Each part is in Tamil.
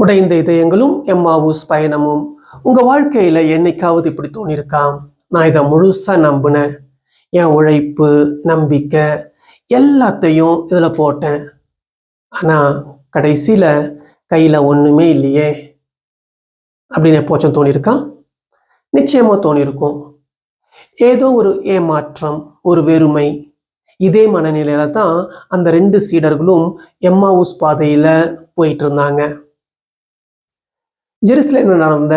உடைந்த இதயங்களும் எம்மாவூஸ் பயணமும். உங்க வாழ்க்கையில என்னைக்காவது இப்படி தோணிருக்கா? நான் இதை முழுசா நம்பினேன், என் உழைப்பு, நம்பிக்கை எல்லாத்தையும் இதுல போட்டேன், ஆனா கடைசியில கையில ஒண்ணுமே இல்லையே அப்படின்னு எப்போச்சும் தோணிருக்கா? நிச்சயமா தோணிருக்கும். ஏதோ ஒரு ஏமாற்றம், ஒரு வெறுமை. இதே மனநிலையில தான் அந்த 2 சீடர்களும் எம்மாவூஸ் பாதையில போயிட்டு இருந்தாங்க. ஜெருசலேம்ல நடந்த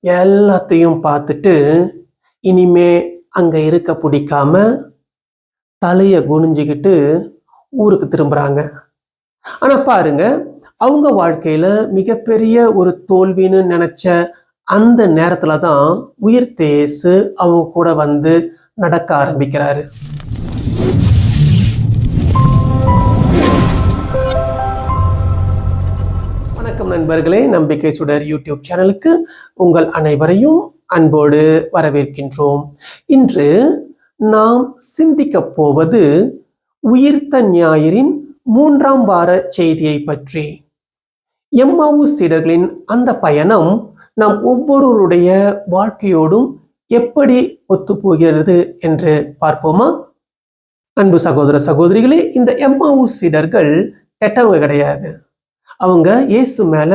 எல்லாத்தையும் பார்த்துட்டு இனிமே அங்க இருக்க பிடிக்காம தலைய குனிஞ்சுக்கிட்டு ஊருக்கு திரும்புறாங்க. ஆனா பாருங்க, அவங்க வாழ்க்கையில மிகப்பெரிய ஒரு தோல்வின்னு நினைச்ச அந்த நேரத்துல தான் உயிர்த்த இயேசு அவங்க கூட வந்து நடக்க ஆரம்பிக்கிறாரு. வணக்கம் நண்பர்களே, நம்பிக்கை சுடர் யூடியூப் சேனலுக்கு உங்கள் அனைவரையும் அன்போடு வரவேற்கின்றோம். இன்று நாம் சிந்திக்க போவது உயிர்த்த ஞாயிறின் 3ஆம் வார செய்தியை பற்றி. எம்மாவூஸ் சீடர்களின் அந்த பயணம் நம் ஒவ்வொருவருடைய வாழ்க்கையோடும் எப்படி ஒத்துப்போகிறது என்று பார்ப்போமா? அன்பு சகோதர சகோதரிகளே, இந்த எம்மாவூஸ் சீடர்கள் கெட்டவங்க கிடையாது. அவங்க இயேசு மேல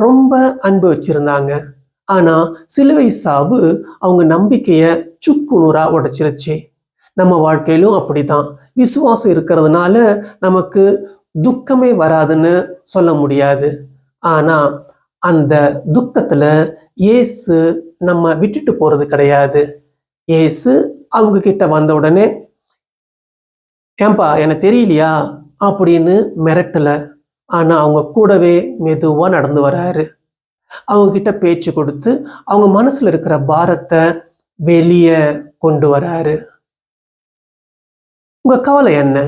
ரொம்ப அன்பு வச்சிருந்தாங்க. ஆனா சிலுவை சாவு அவங்க நம்பிக்கைய சுக்குநூறா உடைச்சிருச்சு. நம்ம வாழ்க்கையிலும் அப்படிதான். விசுவாசம் இருக்கிறதுனால நமக்கு துக்கமே வராதுன்னு சொல்ல முடியாது. ஆனா அந்த துக்கத்துல இயேசு நம்ம விட்டுட்டு போறது கிடையாது. இயேசு அவங்க கிட்ட வந்த உடனே, ஏன்பா எனக்கு தெரியலையா அப்படின்னு மிரட்டல. ஆனா அவங்க கூடவே மெதுவா நடந்து வராரு. அவங்க கிட்ட பேச்சு கொடுத்து அவங்க மனசுல இருக்கிற பாரத்தை வெளியே கொண்டு வராரு. உங்க கவலை என்ன?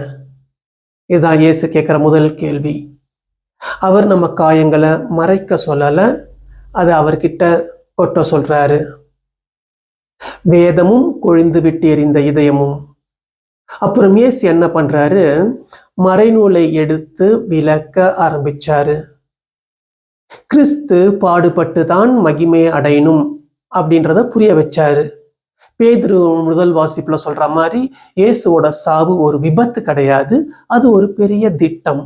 இதுதான் இயேசு கேட்கிற முதல் கேள்வி. அவர் நம்ம காயங்களை மறைக்க சொல்லல, அது அவர்கிட்ட கொட்ட சொல்றாரு. வேதமும் கொழிந்து விட்டு எறிந்த இதயமும். அப்புறம் இயேசு என்ன பண்றாரு? மறைநூலை எடுத்து விளக்க ஆரம்பிச்சாரு. கிறிஸ்து பாடுபட்டு தான் மகிமை அடையணும் அப்படின்றத புரிய வச்சாரு. பேதுரு முதல் வாசிப்புல சொல்ற மாதிரி இயேசுவோட சாவு ஒரு விபத்து கிடையாது, அது ஒரு பெரிய திட்டம்.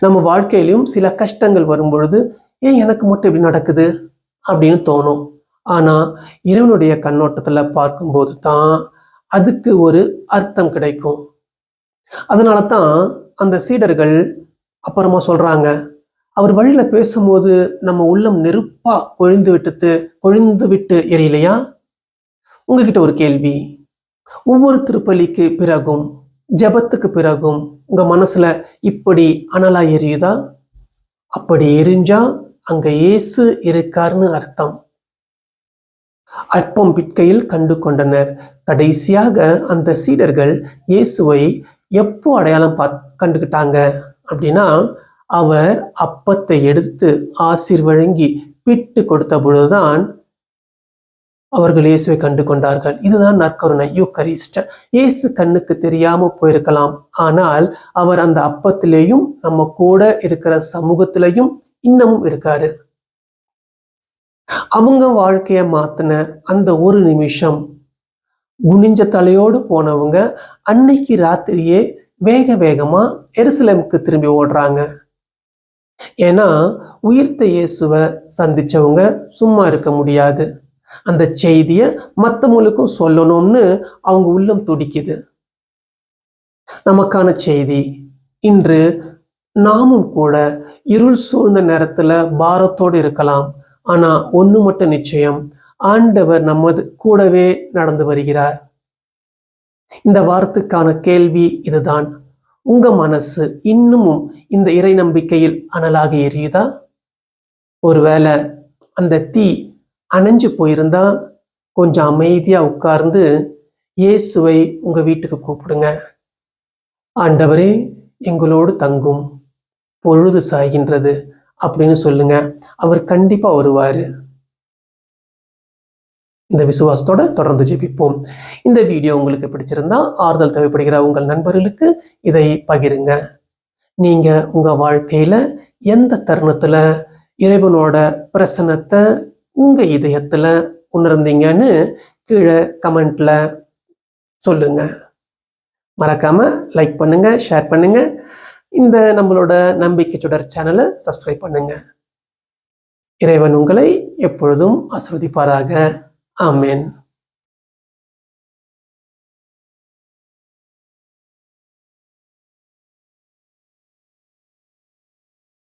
நம்ம வாழ்க்கையிலும் சில கஷ்டங்கள் வரும் பொழுது, ஏன் எனக்கு மட்டும் இப்படி நடக்குது அப்படின்னு தோணும். ஆனா இறைவனுடைய கண்ணோட்டத்துல பார்க்கும்போது தான் அதுக்கு ஒரு அர்த்தம் கிடைக்கும். அதனால தான் அந்த சீடர்கள் அப்புறமா சொல்றாங்க, அவர் வழியில பேசும்போது நம்ம உள்ளம் நெருப்பா கொழுந்து விட்டு எரியலையா? உங்ககிட்ட ஒரு கேள்வி. ஒவ்வொரு திருப்பலிக்கு பிறகும், ஜெபத்துக்கு பிறகும் உங்க மனசுல இப்படி அனலா எரியுதா? அப்படி எரிஞ்சா அங்க இயேசு இருக்காருன்னு அர்த்தம். அற்பம் பிட்கையில் கண்டு கொண்டனர். கடைசியாக அந்த சீடர்கள் இயேசுவை எப்போ அடையாளம் கண்டுக்கிட்டாங்க அப்படின்னா, அவர் அப்பத்தை எடுத்து ஆசீர் வழங்கி பிட்டு கொடுத்த பொழுதுதான் அவர்கள் இயேசுவை கண்டு கொண்டார்கள். இதுதான் நற்கருணை, யூக்கரிஸ்ட். இயேசு கண்ணுக்கு தெரியாம போயிருக்கலாம், ஆனால் அவர் அந்த அப்பத்திலேயும் நம்ம கூட இருக்கிற சமூகத்திலையும் இன்னமும் இருக்காரு. அவங்க வாழ்க்கைய மாத்தின அந்த ஒரு நிமிஷம், குனிஞ்ச தலையோடு போனவங்க அன்னைக்கு ராத்திரியே வேக வேகமா எருசலேமுக்கு திரும்பி ஓடுறாங்க. ஏன்னா உயிர்த்த இயேசுவை சந்திச்சவங்க சும்மா இருக்க முடியாது. அந்த செய்திய மற்றவங்களுக்கும் சொல்லணும்னு அவங்க உள்ளம் துடிக்குது. நமக்கான செய்தி இன்று நாமும் கூட இருள் சூழ்ந்த நேரத்துல பாரத்தோடு இருக்கலாம். ஆனா ஒண்ணு மட்டும் நிச்சயம், ஆண்டவர் நமது கூடவே நடந்து வருகிறார். இந்த வாரத்துக்கான கேள்வி இதுதான். உங்க மனசு இன்னமும் இந்த இறை நம்பிக்கையில் அனலாக எரியுதா? ஒருவேளை அந்த தீ அணைஞ்சு போயிருந்தா கொஞ்சம் அமைதியா உட்கார்ந்து இயேசுவை உங்க வீட்டுக்கு கூப்பிடுங்க. ஆண்டவரே, எங்களோடு தங்கும், பொழுது சாய்கின்றது அப்படின்னு சொல்லுங்க. அவர் கண்டிப்பா வருவாரு. இந்த விசுவாசத்தோட தொடர்ந்து ஜெபிப்போம். இந்த வீடியோ உங்களுக்கு பிடிச்சிருந்தா ஆறுதல் தேவைப்படுகிற உங்கள் நண்பர்களுக்கு இதை பகிருங்க. நீங்க உங்க வாழ்க்கையில எந்த தருணத்துல இறைவனோட பிரசன்னத்தை உங்க இதயத்துல உணர்ந்தீங்கன்னு கீழே கமெண்ட்ல சொல்லுங்க. மறக்காம லைக் பண்ணுங்க, ஷேர் பண்ணுங்க. இந்த நம்மளோட நம்பிக்கை தொடர் சேனலை சப்ஸ்கிரைப் பண்ணுங்க. இறைவன் உங்களை எப்பொழுதும் ஆசீர்வதிப்பாராக. ஆமென்.